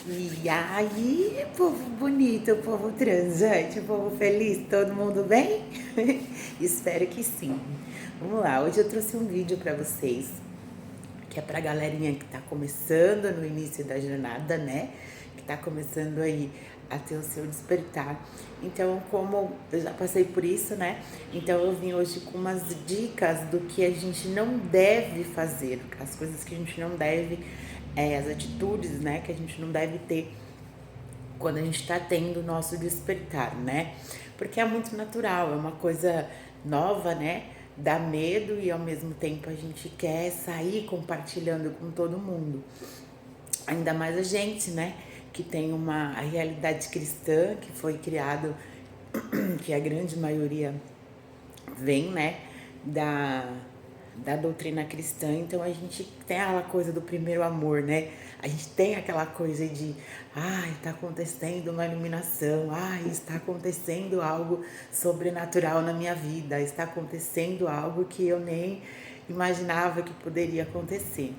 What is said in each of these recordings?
E aí, povo bonito, povo transante, povo feliz, todo mundo bem? Espero que sim. Vamos lá, hoje eu trouxe um vídeo para vocês, que é pra galerinha que tá começando no início da jornada, né? Que tá começando aí a ter o seu despertar. Então, como eu já passei por isso, né? Então eu vim hoje com umas dicas do que a gente não deve fazer, as coisas que a gente não deve, as atitudes, né, que a gente não deve ter quando a gente está tendo o nosso despertar, né? Porque é muito natural, é uma coisa nova, né? Dá medo e ao mesmo tempo a gente quer sair compartilhando com todo mundo. Ainda mais a gente, né? Que tem a realidade cristã que foi criado, que a grande maioria vem, né? Da doutrina cristã, então a gente tem aquela coisa do primeiro amor, né? A gente tem aquela coisa de, ai, está acontecendo uma iluminação, ai, está acontecendo algo sobrenatural na minha vida, está acontecendo algo que eu nem imaginava que poderia acontecer.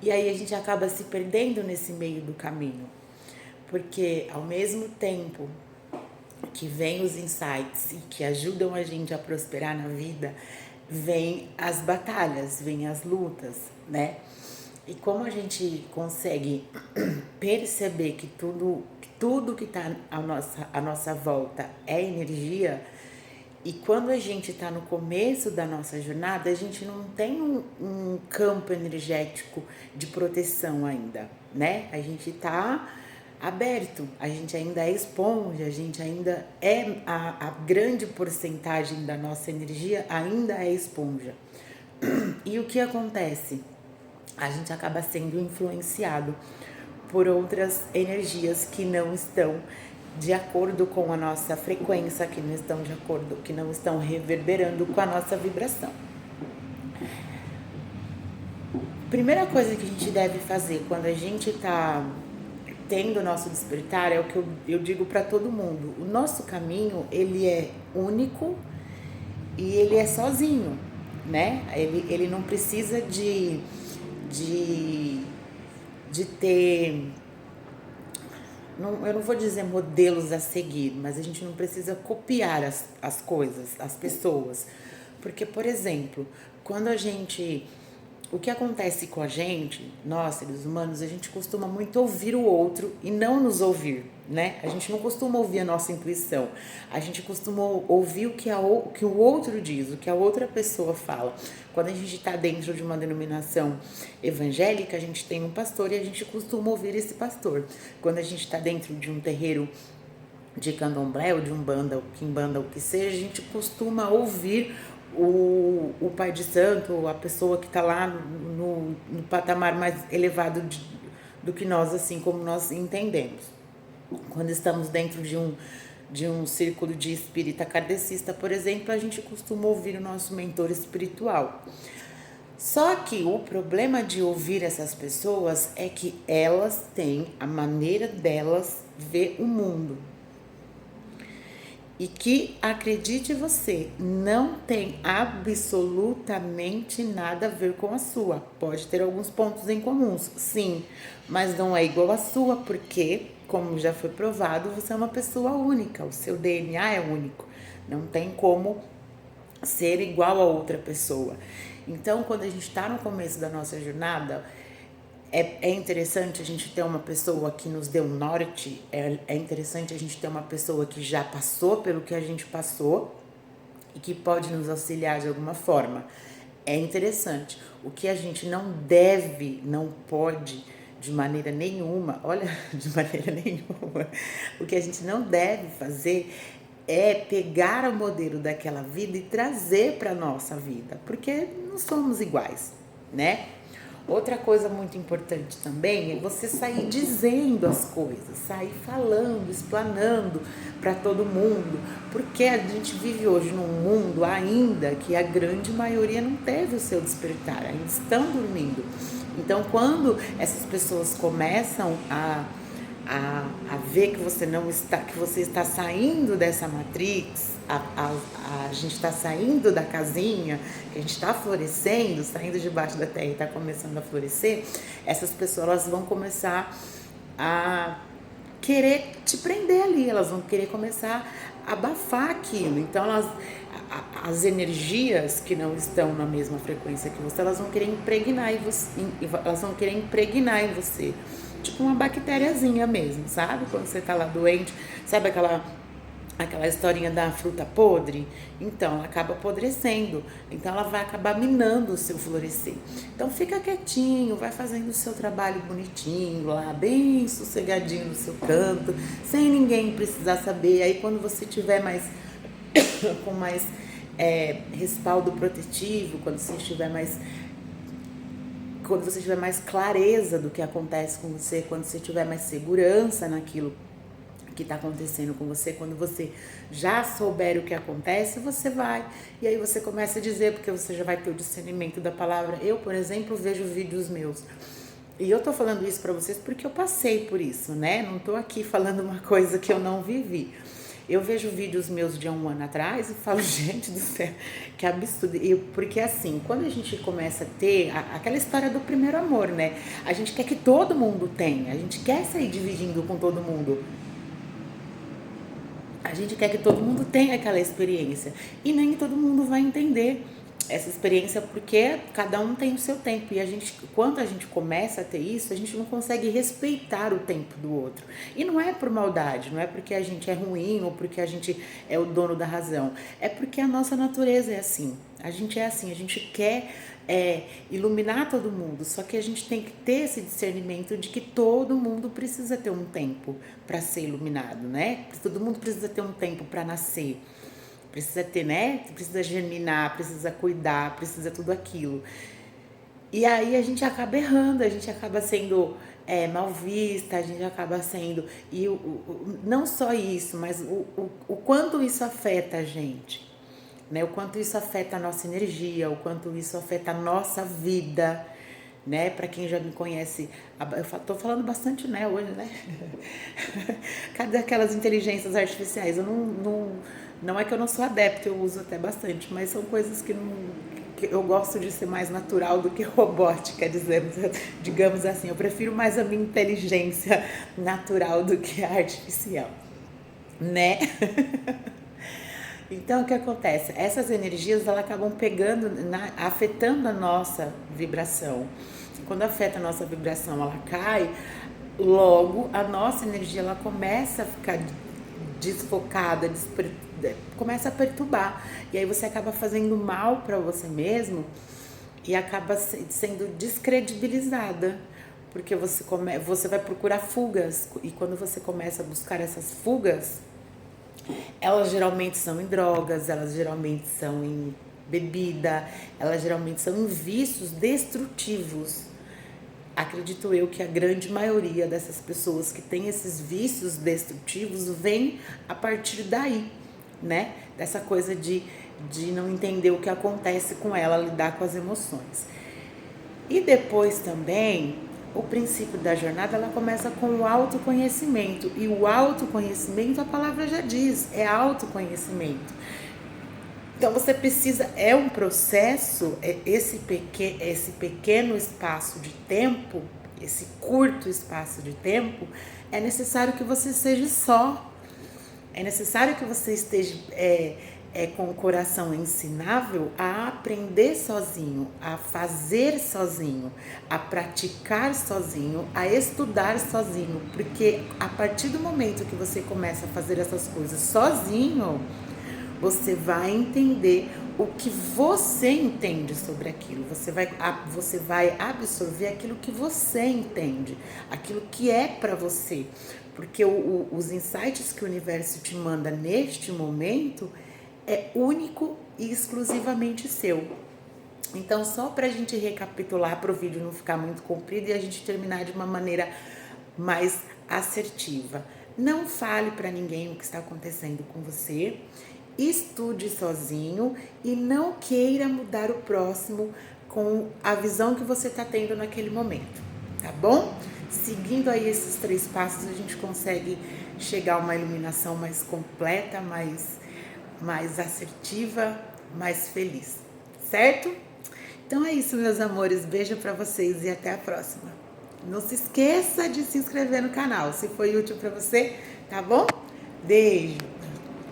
E aí a gente acaba se perdendo nesse meio do caminho, porque ao mesmo tempo que vem os insights e que ajudam a gente a prosperar na vida, vem as batalhas, vem as lutas, né? E como a gente consegue perceber que tudo que está à nossa volta é energia, e quando a gente está no começo da nossa jornada, a gente não tem um campo energético de proteção ainda, né? A gente está aberto, a gente ainda é esponja, a gente ainda é a grande porcentagem da nossa energia ainda é esponja. E o que acontece? A gente acaba sendo influenciado por outras energias que não estão de acordo com a nossa frequência, que não estão de acordo, que não estão reverberando com a nossa vibração. Primeira coisa que a gente deve fazer quando a gente está tendo o nosso despertar é o que eu digo para todo mundo. O nosso caminho, ele é único e ele é sozinho, né? Ele não precisa de ter, eu não vou dizer modelos a seguir, mas a gente não precisa copiar as coisas, as pessoas. Porque, por exemplo, quando o que acontece com a gente, nós seres humanos, a gente costuma muito ouvir o outro e não nos ouvir, né? A gente não costuma ouvir a nossa intuição, a gente costuma ouvir o que o outro diz, o que a outra pessoa fala. Quando a gente está dentro de uma denominação evangélica, a gente tem um pastor e a gente costuma ouvir esse pastor. Quando a gente está dentro de um terreiro de candomblé ou de umbanda, ou quimbanda, o que seja, a gente costuma ouvir o pai de santo, a pessoa que está lá no patamar mais elevado do que nós, assim como nós entendemos. Quando estamos dentro de um círculo de espírita kardecista, por exemplo, a gente costuma ouvir o nosso mentor espiritual. Só que o problema de ouvir essas pessoas é que elas têm a maneira delas ver o mundo. E que, acredite você, não tem absolutamente nada a ver com a sua. Pode ter alguns pontos em comuns, sim, mas não é igual à sua, porque, como já foi provado, você é uma pessoa única, o seu DNA é único. Não tem como ser igual a outra pessoa. Então, quando a gente está no começo da nossa jornada, é interessante a gente ter uma pessoa que nos dê um norte, é interessante a gente ter uma pessoa que já passou pelo que a gente passou e que pode nos auxiliar de alguma forma. É interessante. O que a gente não deve, não pode, de maneira nenhuma, olha, de maneira nenhuma, o que a gente não deve fazer é pegar o modelo daquela vida e trazer para a nossa vida, porque não somos iguais, né? Outra coisa muito importante também é você sair dizendo as coisas, sair falando, explanando para todo mundo, porque a gente vive hoje num mundo ainda que a grande maioria não teve o seu despertar, ainda estão dormindo. Então, quando essas pessoas começam a ver que você não está, que você está saindo dessa matrix, a gente está saindo da casinha, que a gente está florescendo, saindo debaixo da terra e está começando a florescer, essas pessoas elas vão começar a querer te prender ali, elas vão querer começar a abafar aquilo. Então as energias que não estão na mesma frequência que você, elas vão querer impregnar em você, elas vão querer impregnar em você. Tipo uma bactériazinha mesmo, sabe? Quando você tá lá doente, sabe aquela historinha da fruta podre? Então, ela acaba apodrecendo. Então, ela vai acabar minando o seu florescer. Então, fica quietinho, vai fazendo o seu trabalho bonitinho lá, bem sossegadinho no seu canto, sem ninguém precisar saber. Aí, quando você tiver mais com mais respaldo protetivo, quando você tiver mais clareza do que acontece com você, quando você tiver mais segurança naquilo que está acontecendo com você, quando você já souber o que acontece, você vai, e aí você começa a dizer, porque você já vai ter o discernimento da palavra. Eu, por exemplo, vejo vídeos meus, e eu tô falando isso para vocês porque eu passei por isso, né? Não tô aqui falando uma coisa que eu não vivi. Eu vejo vídeos meus de 1 ano atrás e falo, gente do céu, que absurdo. Porque assim, quando a gente começa a ter aquela história do primeiro amor, né? A gente quer que todo mundo tenha, a gente quer sair dividindo com todo mundo. A gente quer que todo mundo tenha aquela experiência. E nem todo mundo vai entender essa experiência, porque cada um tem o seu tempo. E quando a gente começa a ter isso, a gente não consegue respeitar o tempo do outro. E não é por maldade, não é porque a gente é ruim ou porque a gente é o dono da razão. É porque a nossa natureza é assim. A gente é assim, a gente quer iluminar todo mundo, só que a gente tem que ter esse discernimento de que todo mundo precisa ter um tempo para ser iluminado, né? Todo mundo precisa ter um tempo para nascer, precisa ter, né? Precisa germinar, precisa cuidar, precisa tudo aquilo. E aí a gente acaba errando, a gente acaba sendo mal vista, a gente acaba sendo... E não só isso, mas o quanto isso afeta a gente. Né, o quanto isso afeta a nossa energia, o quanto isso afeta a nossa vida, né? Para quem já me conhece, eu tô falando bastante, né, hoje, né? Cadê aquelas inteligências artificiais? Não é que eu não sou adepta, eu uso até bastante, mas são coisas que eu gosto de ser mais natural do que robótica, digamos assim. Eu prefiro mais a minha inteligência natural do que a artificial, né? Então, o que acontece? Essas energias, elas acabam pegando, afetando a nossa vibração. Quando afeta a nossa vibração, ela cai, logo a nossa energia, ela começa a ficar desfocada, começa a perturbar. E aí você acaba fazendo mal para você mesmo e acaba sendo descredibilizada. Porque você vai procurar fugas. E quando você começa a buscar essas fugas, elas geralmente são em drogas, elas geralmente são em bebida, elas geralmente são em vícios destrutivos. Acredito eu que a grande maioria dessas pessoas que têm esses vícios destrutivos vem a partir daí, né? Dessa coisa de não entender o que acontece com ela, lidar com as emoções. E depois também, o princípio da jornada, ela começa com o autoconhecimento. E o autoconhecimento, a palavra já diz, é autoconhecimento. Então você precisa, é um processo, esse pequeno espaço de tempo, esse curto espaço de tempo, é necessário que você seja só. É necessário que você esteja com o coração ensinável a aprender sozinho, a fazer sozinho, a praticar sozinho, a estudar sozinho. Porque a partir do momento que você começa a fazer essas coisas sozinho, você vai entender o que você entende sobre aquilo. Você vai absorver aquilo que você entende, aquilo que é para você. Porque os insights que o universo te manda neste momento é único e exclusivamente seu. Então, só para a gente recapitular, para o vídeo não ficar muito comprido e a gente terminar de uma maneira mais assertiva. Não fale para ninguém o que está acontecendo com você. Estude sozinho e não queira mudar o próximo com a visão que você está tendo naquele momento, tá bom? Seguindo aí esses 3 passos, a gente consegue chegar a uma iluminação mais completa, mais assertiva, mais feliz, certo? Então é isso, meus amores. Beijo para vocês e até a próxima. Não se esqueça de se inscrever no canal, se foi útil para você, tá bom? Beijo!